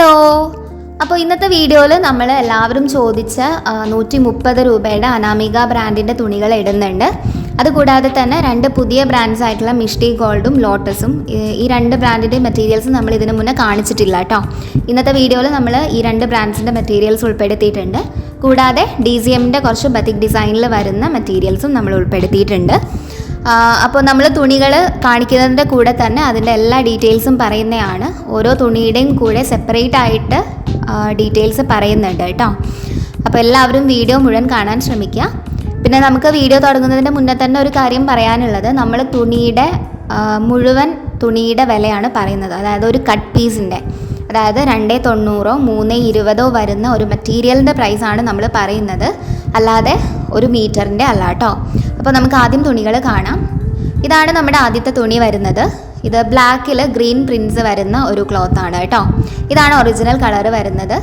Hello. അപ്പോൾ ഇന്നത്തെ വീഡിയോയിൽ നമ്മൾ എല്ലാവരും ചോദിച്ച 130 രൂപയുടെ അനാമിക ബ്രാൻഡിൻ്റെ തുണികൾ ഇടുന്നുണ്ട്. അതുകൂടാതെ തന്നെ രണ്ട് പുതിയ ബ്രാൻഡ്സ് ആയിട്ടുള്ള മിഷ്ടി ഗോൾഡും ലോട്ടസും, ഈ രണ്ട് ബ്രാൻഡിൻ്റെ മെറ്റീരിയൽസ് നമ്മൾ ഇതിനു മുന്നേ കാണിച്ചിട്ടില്ല കേട്ടോ. ഇന്നത്തെ വീഡിയോയിൽ നമ്മൾ ഈ രണ്ട് ബ്രാൻഡ്സിൻ്റെ മെറ്റീരിയൽസ് ഉൾപ്പെടുത്തിയിട്ടുണ്ട്. കൂടാതെ DCMൻ്റെ കുറച്ച് ബത്തിക് ഡിസൈനിൽ വരുന്ന മെറ്റീരിയൽസും നമ്മൾ ഉൾപ്പെടുത്തിയിട്ടുണ്ട്. അപ്പോൾ നമ്മൾ തുണികൾ കാണിക്കുന്നതിൻ്റെ കൂടെ തന്നെ അതിൻ്റെ എല്ലാ ഡീറ്റെയിൽസും പറയുന്നതാണ്. ഓരോ തുണിയുടെയും കൂടെ സെപ്പറേറ്റ് ആയിട്ട് ഡീറ്റെയിൽസ് പറയുന്നുണ്ട് കേട്ടോ. അപ്പോൾ എല്ലാവരും വീഡിയോ മുഴുവൻ കാണാൻ ശ്രമിക്കുക. പിന്നെ നമുക്ക് വീഡിയോ തുടങ്ങുന്നതിൻ്റെ മുന്നേ തന്നെ ഒരു കാര്യം പറയാനുള്ളത്, നമ്മൾ തുണിയുടെ മുഴുവൻ തുണിയുടെ വിലയാണ് പറയുന്നത്. അതായത് ഒരു കട്ട് പീസിൻ്റെ, അതായത് 290 320 വരുന്ന ഒരു മെറ്റീരിയലിൻ്റെ പ്രൈസാണ് നമ്മൾ പറയുന്നത്, അല്ലാതെ ഒരു മീറ്ററിൻ്റെ അല്ല കേട്ടോ. അപ്പോൾ നമുക്ക് ആദ്യം തുണികൾ കാണാം. ഇതാണ് നമ്മുടെ ആദ്യത്തെ തുണി വരുന്നത്. ഇത് ബ്ലാക്കിൽ ഗ്രീൻ പ്രിൻസ് വരുന്ന ഒരു ക്ലോത്താണ് കേട്ടോ. ഇതാണ് ഒറിജിനൽ കളർ വരുന്നത്.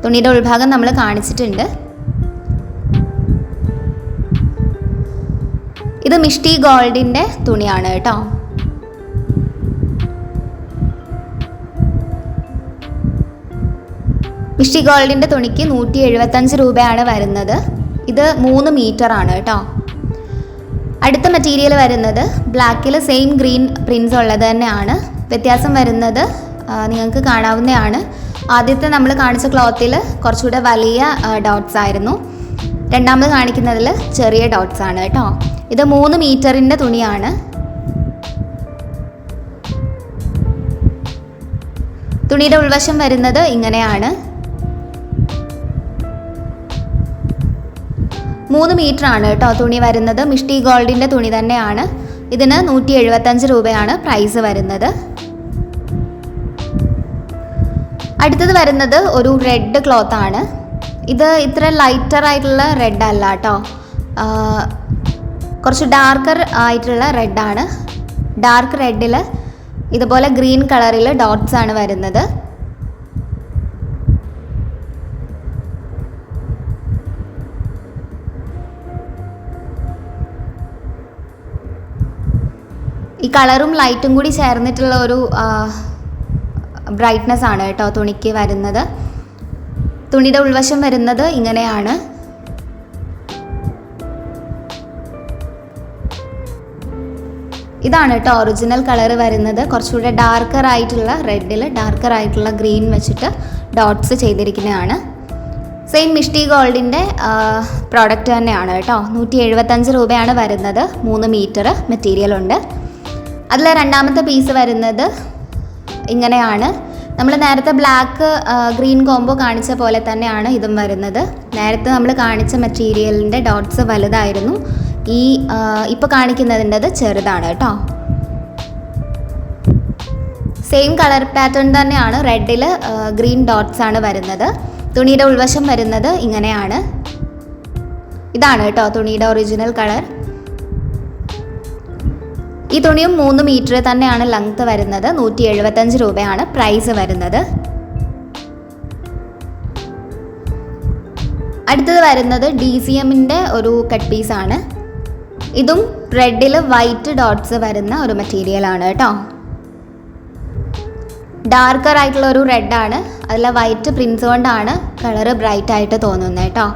തുണിയുടെ ഉൾഭാഗം നമ്മൾ കാണിച്ചിട്ടുണ്ട്. ഇത് മിഷ്ടി ഗോൾഡിൻ്റെ തുണിയാണ് കേട്ടോ. മിഷ്ടി ഗോൾഡിൻ്റെ തുണിക്ക് 175 രൂപയാണ് വരുന്നത്. ഇത് 3 മീറ്റർ ആണ് കേട്ടോ. അടുത്ത മെറ്റീരിയൽ വരുന്നത് ബ്ലാക്കിൽ സെയിം ഗ്രീൻ പ്രിൻസ് ഉള്ളത് തന്നെയാണ്. വ്യത്യാസം വരുന്നത് നിങ്ങൾക്ക് കാണാവുന്നതാണ്. ആദ്യത്തെ നമ്മൾ കാണിച്ച ക്ലോത്തിൽ കുറച്ചുകൂടെ വലിയ ഡോട്ട്സ് ആയിരുന്നു. രണ്ടാമത് കാണിക്കുന്നതിൽ ചെറിയ ഡോട്ട്സ് ആണ് കേട്ടോ. ഇത് 3 മീറ്ററിൻ്റെ തുണിയാണ്. തുണിയുടെ ഉൾവശം വരുന്നത് ഇങ്ങനെയാണ്. 3 മീറ്റർ ആണ് കേട്ടോ തുണി വരുന്നത്. മിഷ്ടി ഗോൾഡിൻ്റെ തുണി തന്നെയാണ്. ഇതിന് 175 രൂപയാണ് പ്രൈസ് വരുന്നത്. അടുത്തത് വരുന്നത് ഒരു റെഡ് ക്ലോത്ത് ആണ്. ഇത് ഇത്ര ലൈറ്റർ ആയിട്ടുള്ള റെഡ് അല്ല കേട്ടോ, കുറച്ച് ഡാർക്കർ ആയിട്ടുള്ള റെഡാണ്. ഡാർക്ക് റെഡിൽ ഇതുപോലെ ഗ്രീൻ കളറിൽ ഡോട്ട്സ് ആണ് വരുന്നത്. ഈ കളറും ലൈറ്റും കൂടി ചേർന്നിട്ടുള്ള ഒരു ബ്രൈറ്റ്നെസ് ആണ് കേട്ടോ തുണിക്ക് വരുന്നത്. തുണിയുടെ ഉൾവശം വരുന്നത് ഇങ്ങനെയാണ്. ഇതാണ് കേട്ടോ ഒറിജിനൽ കളർ വരുന്നത്. കുറച്ചുകൂടെ ഡാർക്കർ ആയിട്ടുള്ള റെഡിൽ ഡാർക്കർ ആയിട്ടുള്ള ഗ്രീൻ വെച്ചിട്ട് ഡോട്ട്സ് ചെയ്തിരിക്കുന്നതാണ്. സെയിം മിഷ്ടി ഗോൾഡിൻ്റെ പ്രോഡക്റ്റ് തന്നെയാണ് കേട്ടോ. 175 രൂപയാണ് വരുന്നത്. 3 മീറ്റർ മെറ്റീരിയൽ ഉണ്ട്. അതിൽ രണ്ടാമത്തെ പീസ് വരുന്നത് ഇങ്ങനെയാണ്. നമ്മൾ നേരത്തെ ബ്ലാക്ക് ഗ്രീൻ കോംബോ കാണിച്ച പോലെ തന്നെയാണ് ഇതും വരുന്നത്. നേരത്തെ നമ്മൾ കാണിച്ച മെറ്റീരിയലിൻ്റെ ഡോട്ട്സ് വലുതായിരുന്നു. ഇപ്പോൾ കാണിക്കുന്നതിൻ്റെത് ചെറുതാണ് കേട്ടോ. സെയിം കളർ പാറ്റേൺ തന്നെയാണ്. റെഡിൽ ഗ്രീൻ ഡോട്ട്സ് ആണ് വരുന്നത്. തുണിയുടെ ഉൾവശം വരുന്നത് ഇങ്ങനെയാണ്. ഇതാണ് കേട്ടോ തുണിയുടെ ഒറിജിനൽ കളർ. ഈ തുണിയും 3 മീറ്റർ തന്നെയാണ് ലെങ്ത് വരുന്നത്. 175 രൂപയാണ് പ്രൈസ് വരുന്നത്. അടുത്തത് വരുന്നത് DCMൻ്റെ ഒരു കട്ട് പീസാണ്. ഇതും റെഡിൽ വൈറ്റ് ഡോട്ട്സ് വരുന്ന ഒരു മെറ്റീരിയലാണ് കേട്ടോ. ഡാർക്കർ ആയിട്ടുള്ള ഒരു റെഡാണ്. അതിൽ വൈറ്റ് പ്രിൻസ് കൊണ്ടാണ് കളറ് ബ്രൈറ്റ് ആയിട്ട് തോന്നുന്നത് കേട്ടോ.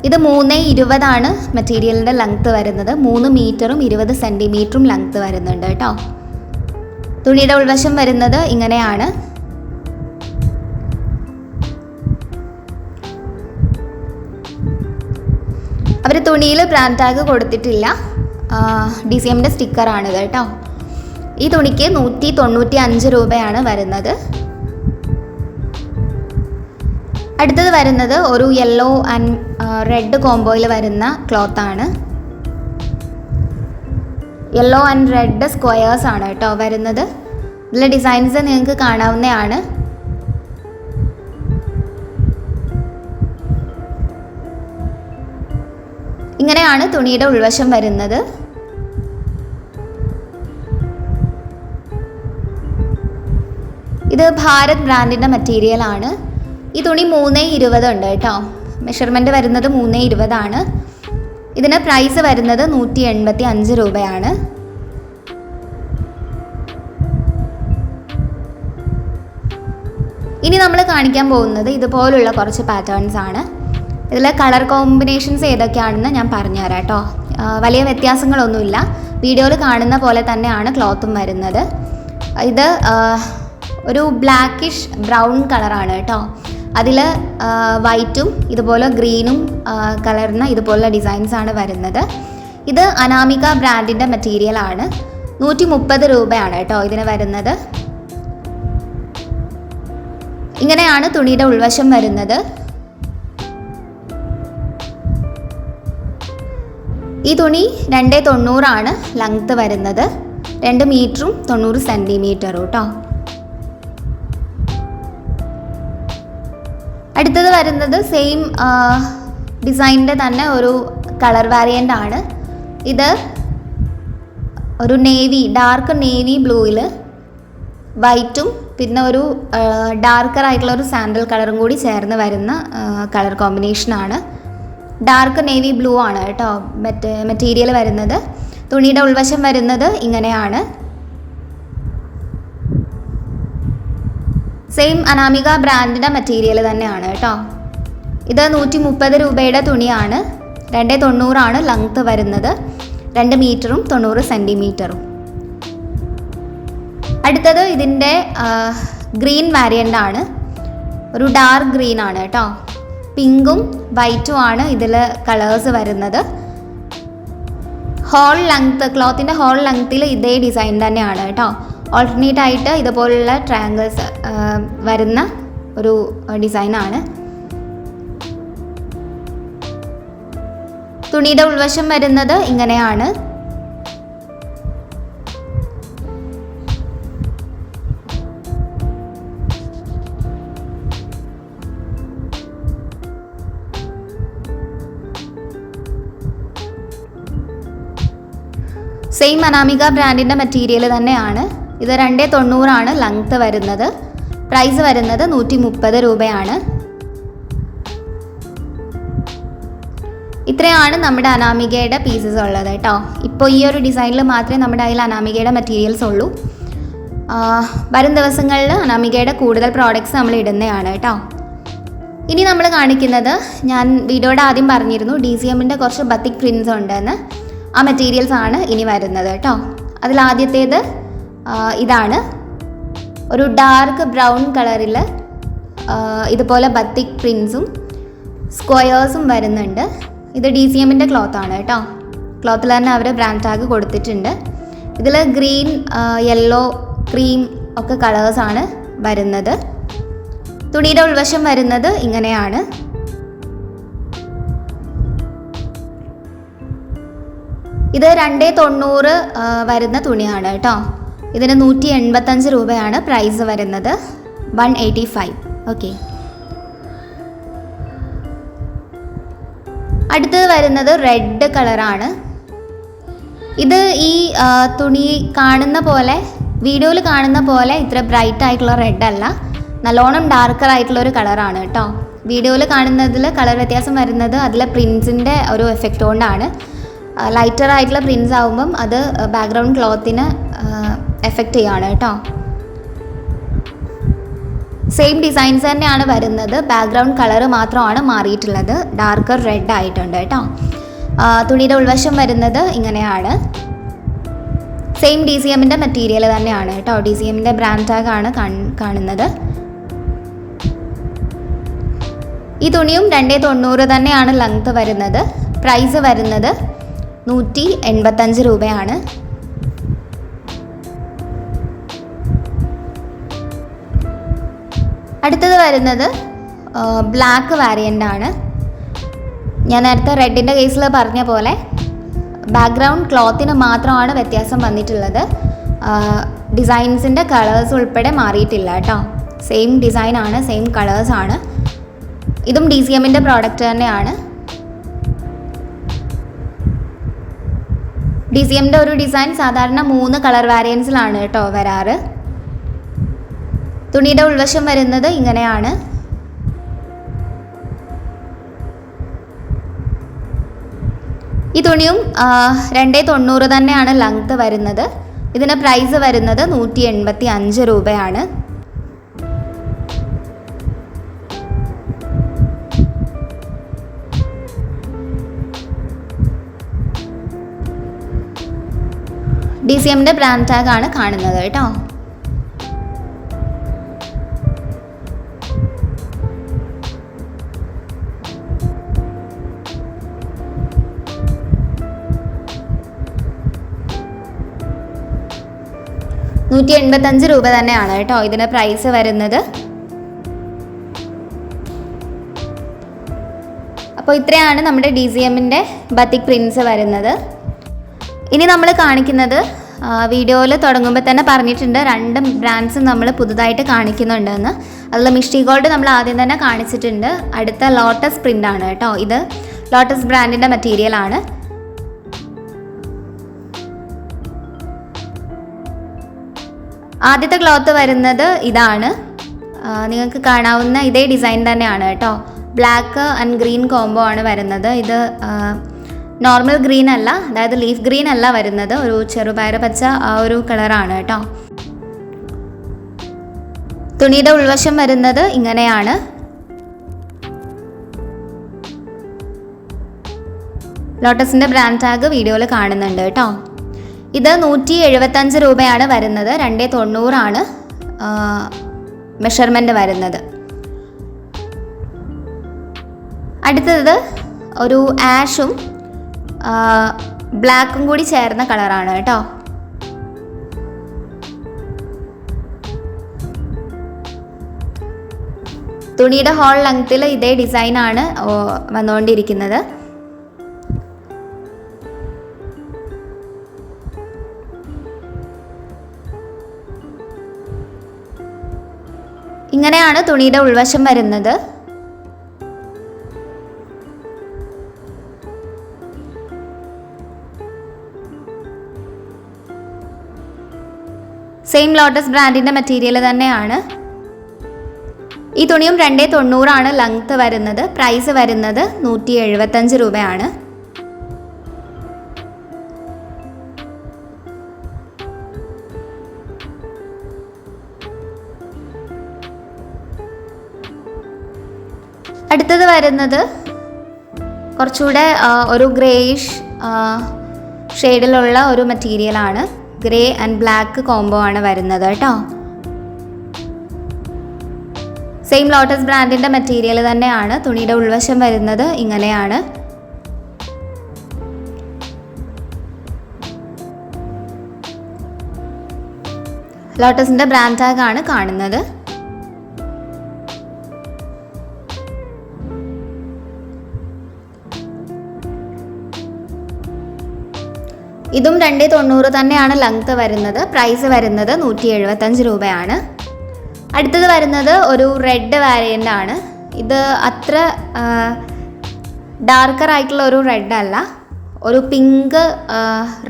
ഇത് 320 മെറ്റീരിയലിൻ്റെ ലെങ്ത്ത് വരുന്നത്. 3 മീറ്ററും 20 സെൻറ്റിമീറ്ററും ലെങ്ത്ത് വരുന്നുണ്ട് കേട്ടോ. തുണിയുടെ ഉൾവശം വരുന്നത് ഇങ്ങനെയാണ്. അവർ തുണിയിൽ ബ്രാൻഡ് ടാഗ് കൊടുത്തിട്ടില്ല. DCMൻ്റെ സ്റ്റിക്കറാണിത് കേട്ടോ. ഈ തുണിക്ക് 195 രൂപയാണ് വരുന്നത്. അടുത്തത് വരുന്നത് ഒരു യെല്ലോ ആൻഡ് റെഡ് കോംബോയിൽ വരുന്ന ക്ലോത്താണ്. യെല്ലോ ആൻഡ് റെഡ് സ്ക്വയേഴ്സ് ആണ് കേട്ടോ വരുന്നത്. ഇതിലെ ഡിസൈൻസ് നിങ്ങൾക്ക് കാണാവുന്നതാണ്. ഇങ്ങനെയാണ് തുണിയുടെ ഉൾവശം വരുന്നത്. ഇത് ഭാരത് ബ്രാൻഡിൻ്റെ മെറ്റീരിയലാണ്. ഈ തുണി 320 ഉണ്ട് കേട്ടോ. മെഷർമെൻറ്റ് വരുന്നത് 320 ഇതിന് പ്രൈസ് വരുന്നത് 185 രൂപയാണ്. ഇനി നമ്മൾ കാണിക്കാൻ പോകുന്നത് ഇതുപോലുള്ള കുറച്ച് പാറ്റേൺസ് ആണ്. ഇതിൽ കളർ കോമ്പിനേഷൻസ് ഏതൊക്കെയാണെന്ന് ഞാൻ പറഞ്ഞുതരാം കേട്ടോ. വലിയ വ്യത്യാസങ്ങളൊന്നുമില്ല, വീഡിയോയിൽ കാണുന്ന പോലെ തന്നെയാണ് ക്ലോത്തും വരുന്നത്. ഇത് ഒരു ബ്ലാക്കിഷ് ബ്രൗൺ കളറാണ് കേട്ടോ. അതിൽ വൈറ്റും ഇതുപോലെ ഗ്രീനും കലർന്ന ഇതുപോലുള്ള ഡിസൈൻസാണ് വരുന്നത്. ഇത് അനാമിക ബ്രാൻഡിൻ്റെ മെറ്റീരിയലാണ്. 130 രൂപയാണ് കേട്ടോ ഇതിന് വരുന്നത്. ഇങ്ങനെയാണ് തുണിയുടെ ഉൾവശം വരുന്നത്. ഈ തുണി 290 ആണ് ലെങ്ത് വരുന്നത്. 2 മീറ്ററും 90 സെൻറ്റിമീറ്ററും കേട്ടോ. അടുത്തത് വരുന്നത് സെയിം ഡിസൈനിൻ്റെ തന്നെ ഒരു കളർ വേരിയൻ്റ് ആണ്. ഇത് ഒരു ഡാർക്ക് നേവി ബ്ലൂവിൽ വൈറ്റും പിന്നെ ഒരു ഡാർക്കർ ആയിട്ടുള്ള ഒരു സാൻഡൽ കളറും കൂടി ചേർന്ന് വരുന്ന കളർ കോമ്പിനേഷനാണ്. ഡാർക്ക് നേവി ബ്ലൂ ആണ് കേട്ടോ മെറ്റീരിയൽ വരുന്നത്. തുണിയുടെ ഉൾവശം വരുന്നത് ഇങ്ങനെയാണ്. സെയിം അനാമിക ബ്രാൻഡിൻ്റെ മെറ്റീരിയൽ തന്നെയാണ് കേട്ടോ. ഇത് 130 രൂപയുടെ തുണിയാണ്. 290 ആണ് ലെങ്ത് വരുന്നത്. 2 മീറ്ററും 90 സെൻറ്റിമീറ്ററും. അടുത്തത് ഇതിൻ്റെ ഗ്രീൻ വേരിയൻ്റ് ആണ്. ഒരു ഡാർക്ക് ഗ്രീൻ ആണ് കേട്ടോ. പിങ്കും വൈറ്റും ആണ് ഇതിൽ കളേഴ്സ് വരുന്നത്. ഹോൾ ലെങ്ത്ത്, ക്ലോത്തിൻ്റെ ഹോൾ ലെങ്ത്തിൽ ഇതേ ഡിസൈൻ തന്നെയാണ് കേട്ടോ. ഓൾട്ടർനേറ്റ് ആയിട്ട് ഇതുപോലുള്ള ട്രയാങ്കിൾസ് വരുന്ന ഒരു ഡിസൈനാണ്. തുണിയുടെ ഉൾവശം വരുന്നത് ഇങ്ങനെയാണ്. സെയിം അനാമിക ബ്രാൻഡിൻ്റെ മെറ്റീരിയൽ തന്നെയാണ്. ഇത് 290 ആണ് ലെങ്ത്ത് വരുന്നത്. പ്രൈസ് വരുന്നത് 130 രൂപയാണ്. ഇത്രയാണ് നമ്മുടെ അനാമികയുടെ പീസസ് ഉള്ളത് കേട്ടോ. ഇപ്പോൾ ഈ ഒരു ഡിസൈനിൽ മാത്രമേ നമ്മുടെ കയ്യിൽ അനാമികയുടെ മെറ്റീരിയൽസ് ഉള്ളൂ. വരും ദിവസങ്ങളിൽ അനാമികയുടെ കൂടുതൽ പ്രോഡക്റ്റ്സ് നമ്മൾ ഇടുന്നതാണ് കേട്ടോ. ഇനി നമ്മൾ കാണിക്കുന്നത്, ഞാൻ വീഡിയോയുടെ ആദ്യം പറഞ്ഞിരുന്നു DCMൻ്റെ കുറച്ച് ബത്തിക് പ്രിൻസ് ഉണ്ടെന്ന്. ആ മെറ്റീരിയൽസ് ആണ് ഇനി വരുന്നത് കേട്ടോ. അതിലാദ്യത്തേത് ഇതാണ്. ഒരു ഡാർക്ക് ബ്രൗൺ കളറിൽ ഇതുപോലെ ബത്തിക് പ്രിൻസും സ്ക്വയേഴ്സും വരുന്നുണ്ട്. ഇത് DCMൻ്റെ ക്ലോത്താണ് കേട്ടോ. ക്ലോത്തിൽ തന്നെ അവർ ബ്രാൻഡ് ടാഗ് കൊടുത്തിട്ടുണ്ട്. ഇതിൽ ഗ്രീൻ, യെല്ലോ, ക്രീം ഒക്കെ കളേഴ്സാണ് വരുന്നത്. തുണിയുടെ ഉൾവശം വരുന്നത് ഇങ്ങനെയാണ്. ഇത് 290 വരുന്ന തുണിയാണ് കേട്ടോ. ഇതിന് 185 രൂപയാണ് പ്രൈസ് വരുന്നത്. 185. ഓക്കെ. അടുത്തത് വരുന്നത് റെഡ് കളറാണ്. ഇത് ഈ തുണി കാണുന്ന പോലെ, വീഡിയോയിൽ കാണുന്ന പോലെ ഇത്ര ബ്രൈറ്റ് ആയിട്ടുള്ള റെഡ് അല്ല, നല്ലോണം ഡാർക്കർ ആയിട്ടുള്ള ഒരു കളറാണ് കേട്ടോ. വീഡിയോയിൽ കാണുന്നതിൽ കളർ വ്യത്യാസം വരുന്നത് അതിലെ പ്രിൻസിൻ്റെ ഒരു എഫക്റ്റ് കൊണ്ടാണ്. ലൈറ്റർ ആയിട്ടുള്ള പ്രിൻസ് ആകുമ്പം അത് ബാക്ക്ഗ്രൗണ്ട് ക്ലോത്തിന് എഫക്റ്റ് ചെയ്യാണ് കേട്ടോ. സെയിം ഡിസൈൻസ് തന്നെയാണ് വരുന്നത്. ബാക്ക്ഗ്രൗണ്ട് കളർ മാത്രമാണ് മാറിയിട്ടുള്ളത്. ഡാർക്കർ റെഡ് ആയിട്ടുണ്ട് കേട്ടോ. തുണിയുടെ ഉൾവശം വരുന്നത് ഇങ്ങനെയാണ്. സെയിം DCMൻ്റെ മെറ്റീരിയൽ തന്നെയാണ് കേട്ടോ. DCMൻ്റെ ബ്രാൻഡ് ടാഗാണ് കാണുന്നത്. ഈ തുണിയും 290 തന്നെയാണ് ലെങ്ത്ത് വരുന്നത്. പ്രൈസ് വരുന്നത് 185 രൂപയാണ്. അടുത്തത് വരുന്നത് ബ്ലാക്ക് വേരിയൻ്റ് ആണ്. ഞാൻ നേരത്തെ റെഡിൻ്റെ കേസിൽ പറഞ്ഞ പോലെ ബാക്ക്ഗ്രൗണ്ട് ക്ലോത്തിന് മാത്രമാണ് വ്യത്യാസം വന്നിട്ടുള്ളത്. ഡിസൈൻസിൻ്റെ കളേഴ്സ് ഉൾപ്പെടെ മാറിയിട്ടില്ല കേട്ടോ. സെയിം ഡിസൈനാണ്, സെയിം കളേഴ്സാണ്. ഇതും DCMൻ്റെ പ്രോഡക്റ്റ് തന്നെയാണ്. DCMൻ്റെ ഒരു ഡിസൈൻ സാധാരണ 3 കളർ വേരിയൻസിലാണ് കേട്ടോ വരാറ്. തുണിയുടെ ഉൾവശം വരുന്നത് ഇങ്ങനെയാണ്. ഈ തുണിയും 290 തന്നെയാണ് ലെങ്ത്ത് വരുന്നത്. ഇതിന് പ്രൈസ് വരുന്നത് 185 രൂപയാണ്. DCMൻ്റെ ബ്രാൻഡ് ടാഗാണ് കാണുന്നത് കേട്ടോ. ₹185 തന്നെയാണ് കേട്ടോ ഇതിന് പ്രൈസ് വരുന്നത്. അപ്പോൾ ഇത്രയാണ് നമ്മുടെ DCMൻ്റെ ബത്തിക് പ്രിൻസ് വരുന്നത്. ഇനി നമ്മൾ കാണിക്കുന്നത് വീഡിയോയിൽ തുടങ്ങുമ്പോൾ തന്നെ പറഞ്ഞിട്ടുണ്ട് 2 ബ്രാൻഡ്സും നമ്മൾ പുതുതായിട്ട് കാണിക്കുന്നുണ്ടെന്ന്. അതിൽ മിഷ്ടി ഗോൾഡ് നമ്മൾ ആദ്യം തന്നെ കാണിച്ചിട്ടുണ്ട്. അടുത്ത ലോട്ടസ് പ്രിൻ്റ് ആണ് കേട്ടോ. ഇത് ലോട്ടസ് ബ്രാൻഡിൻ്റെ മെറ്റീരിയലാണ്. ആദ്യത്തെ ക്ലോത്ത് വരുന്നത് ഇതാണ്. നിങ്ങൾക്ക് കാണാവുന്ന ഇതേ ഡിസൈൻ തന്നെയാണ് കേട്ടോ. ബ്ലാക്ക് ആൻഡ് ഗ്രീൻ കോംബോ ആണ് വരുന്നത്. ഇത് നോർമൽ ഗ്രീൻ അല്ല, അതായത് ലീഫ് ഗ്രീൻ അല്ല വരുന്നത്, ഒരു ചെറുപയർ പച്ച ആ ഒരു കളറാണ് കേട്ടോ. തുണിയുടെ ഉൾവശം വരുന്നത് ഇങ്ങനെയാണ്. ലോട്ടസിൻ്റെ ബ്രാൻഡ് ടാഗ് വീഡിയോയിൽ കാണുന്നുണ്ട് കേട്ടോ. ഇത് ₹175 വരുന്നത്. 290 മെഷർമെൻ്റ് വരുന്നത്. അടുത്തത് ഒരു ആഷും ബ്ലാക്കും കൂടി ചേർന്ന കളറാണ് കേട്ടോ. തുണിയുടെ ഹോൾ ലെങ്ത്തിൽ ഇതേ ഡിസൈനാണ് വന്നുകൊണ്ടിരിക്കുന്നത്. ഇങ്ങനെയാണ് തുണിയുടെ ഉൾവശം വരുന്നത്. സെയിം ലോട്ടസ് ബ്രാൻഡിൻ്റെ മെറ്റീരിയൽ തന്നെയാണ്. ഈ തുണിയും 290 ലെങ്ത്ത് വരുന്നത്. പ്രൈസ് വരുന്നത് ₹175. അടുത്തത് വരുന്നത് കുറച്ചുകൂടെ ഒരു ഗ്രേയിഷ് ഷെയ്ഡിലുള്ള ഒരു മെറ്റീരിയലാണ്. ഗ്രേ ആൻഡ് ബ്ലാക്ക് കോംബോ ആണ് വരുന്നത് കേട്ടോ. സെയിം ലോട്ടസ് ബ്രാൻഡിൻ്റെ മെറ്റീരിയൽ തന്നെയാണ്. തുണിയുടെ ഉൾവശം വരുന്നത് ഇങ്ങനെയാണ്. ലോട്ടസിൻ്റെ ബ്രാൻഡ് ടാഗാണ് കാണുന്നത്. ഇതും 290 തന്നെയാണ് ലെങ്ത്ത് വരുന്നത്. പ്രൈസ് വരുന്നത് ₹175. അടുത്തത് വരുന്നത് ഒരു റെഡ് വാരിയൻ്റ് ആണ്. ഇത് അത്ര ഡാർക്കർ ആയിട്ടുള്ള ഒരു റെഡ് അല്ല, ഒരു പിങ്ക്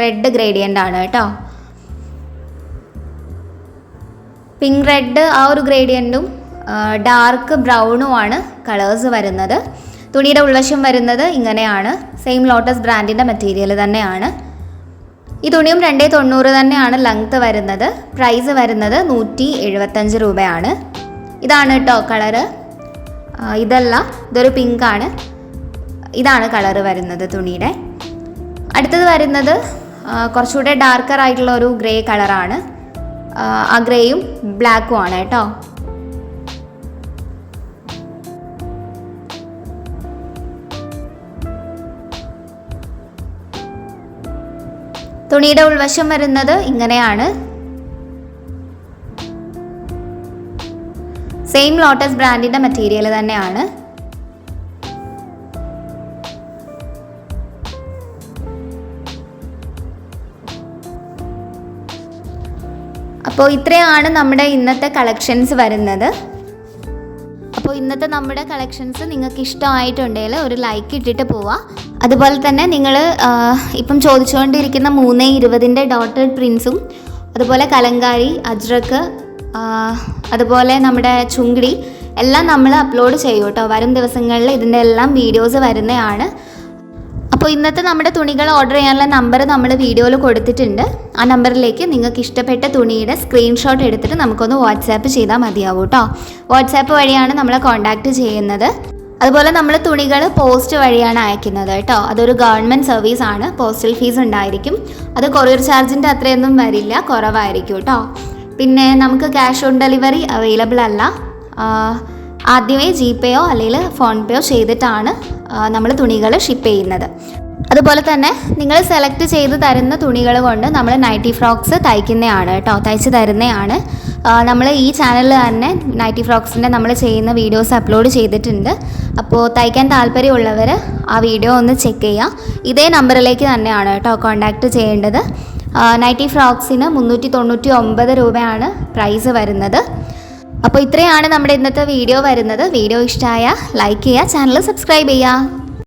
റെഡ് ഗ്രേഡിയൻ്റ് ആണ് കേട്ടോ. പിങ്ക് റെഡ് ആ ഒരു ഗ്രേഡിയൻറ്റും ഡാർക്ക് ബ്രൗണുമാണ് കളേഴ്സ് വരുന്നത്. തുണിയുടെ ഉൾവശം വരുന്നത് ഇങ്ങനെയാണ്. സെയിം ലോട്ടസ് ബ്രാൻഡിൻ്റെ മെറ്റീരിയൽ തന്നെയാണ്. ഈ തുണിയും 290 തന്നെയാണ് ലെങ്ത്ത് വരുന്നത്. പ്രൈസ് വരുന്നത് ₹175. ഇതാണ് കേട്ടോ കളറ്. ഇതല്ല, ഇതൊരു പിങ്കാണ്. ഇതാണ് കളറ് വരുന്നത് തുണിയുടെ. അടുത്തത് വരുന്നത് കുറച്ചുകൂടെ ഡാർക്കർ ആയിട്ടുള്ള ഒരു ഗ്രേ കളറാണ്. ആ ഗ്രേയും ബ്ലാക്കും ആണ് കേട്ടോ. തുണിയുടെ ഉൾവശം വരുന്നത് ഇങ്ങനെയാണ്. സെയിം ലോട്ടസ് ബ്രാൻഡിൻ്റെ മെറ്റീരിയൽ തന്നെയാണ്. അപ്പോൾ ഇത്രയാണ് നമ്മുടെ ഇന്നത്തെ കളക്ഷൻസ് വരുന്നത്. അപ്പോൾ ഇന്നത്തെ നമ്മുടെ കളക്ഷൻസ് നിങ്ങൾക്ക് ഇഷ്ടമായിട്ടുണ്ടെങ്കിൽ ഒരു ലൈക്ക് ഇട്ടിട്ട് പോവുക. അതുപോലെ തന്നെ നിങ്ങൾ ഇപ്പം ചോദിച്ചുകൊണ്ടിരിക്കുന്ന 320ൻ്റെ ഡോട്ടഡ് പ്രിൻസും അതുപോലെ കലങ്കാരി, അജ്രക്ക്, അതുപോലെ നമ്മുടെ ചുങ്കിടി എല്ലാം നമ്മൾ അപ്ലോഡ് ചെയ്യും കേട്ടോ. വരും ദിവസങ്ങളിൽ ഇതിൻ്റെ എല്ലാം വീഡിയോസ് വരുന്നതാണ്. അപ്പോൾ ഇന്നത്തെ നമ്മുടെ തുണികൾ ഓർഡർ ചെയ്യാനുള്ള നമ്പർ നമ്മൾ വീഡിയോയിൽ കൊടുത്തിട്ടുണ്ട്. ആ നമ്പറിലേക്ക് നിങ്ങൾക്ക് ഇഷ്ടപ്പെട്ട തുണിയുടെ സ്ക്രീൻഷോട്ട് എടുത്തിട്ട് നമുക്കൊന്ന് വാട്സാപ്പ് ചെയ്താൽ മതിയാവും കേട്ടോ. വാട്സാപ്പ് വഴിയാണ് നമ്മളെ കോൺടാക്റ്റ് ചെയ്യുന്നത്. അതുപോലെ നമ്മൾ തുണികൾ പോസ്റ്റ് വഴിയാണ് അയക്കുന്നത് കേട്ടോ. അതൊരു ഗവൺമെൻറ് സർവീസാണ്, പോസ്റ്റൽ ഫീസ് ഉണ്ടായിരിക്കും. അത് കൊറിയർ ചാർജിൻ്റെ അത്രയൊന്നും വരില്ല, കുറവായിരിക്കും കേട്ടോ. പിന്നെ നമുക്ക് ക്യാഷ് ഓൺ ഡെലിവറി അവൈലബിൾ അല്ല. ആദ്യമേ GPayയോ അല്ലെങ്കിൽ ഫോൺപേയോ ചെയ്തിട്ടാണ് നമ്മൾ തുണികൾ ഷിപ്പ് ചെയ്യുന്നത്. അതുപോലെ തന്നെ നിങ്ങൾ സെലക്ട് ചെയ്ത് തരുന്ന തുണികൾ കൊണ്ട് നമ്മൾ നൈറ്റി ഫ്രോക്സ് തയ്ക്കുന്നതാണ് കേട്ടോ, തയ്ച്ച് തരുന്നതാണ്. നമ്മൾ ഈ ചാനലിൽ തന്നെ നൈറ്റി ഫ്രോക്സിൻ്റെ നമ്മൾ ചെയ്യുന്ന വീഡിയോസ് അപ്ലോഡ് ചെയ്തിട്ടുണ്ട്. അപ്പോൾ തയ്ക്കാൻ താല്പര്യമുള്ളവർ ആ വീഡിയോ ഒന്ന് ചെക്ക് ചെയ്യുക. ഇതേ നമ്പറിലേക്ക് തന്നെയാണ് കേട്ടോ കോൺടാക്റ്റ് ചെയ്യേണ്ടത്. നൈറ്റി ഫ്രോക്സിന് 399 രൂപയാണ് പ്രൈസ് വരുന്നത്. അപ്പോൾ ഇത്രയാണ് നമ്മുടെ ഇന്നത്തെ വീഡിയോ വരുന്നത്. വീഡിയോ ഇഷ്ടമായ ലൈക്ക് ചെയ്യുക, ചാനൽ സബ്സ്ക്രൈബ് ചെയ്യുക.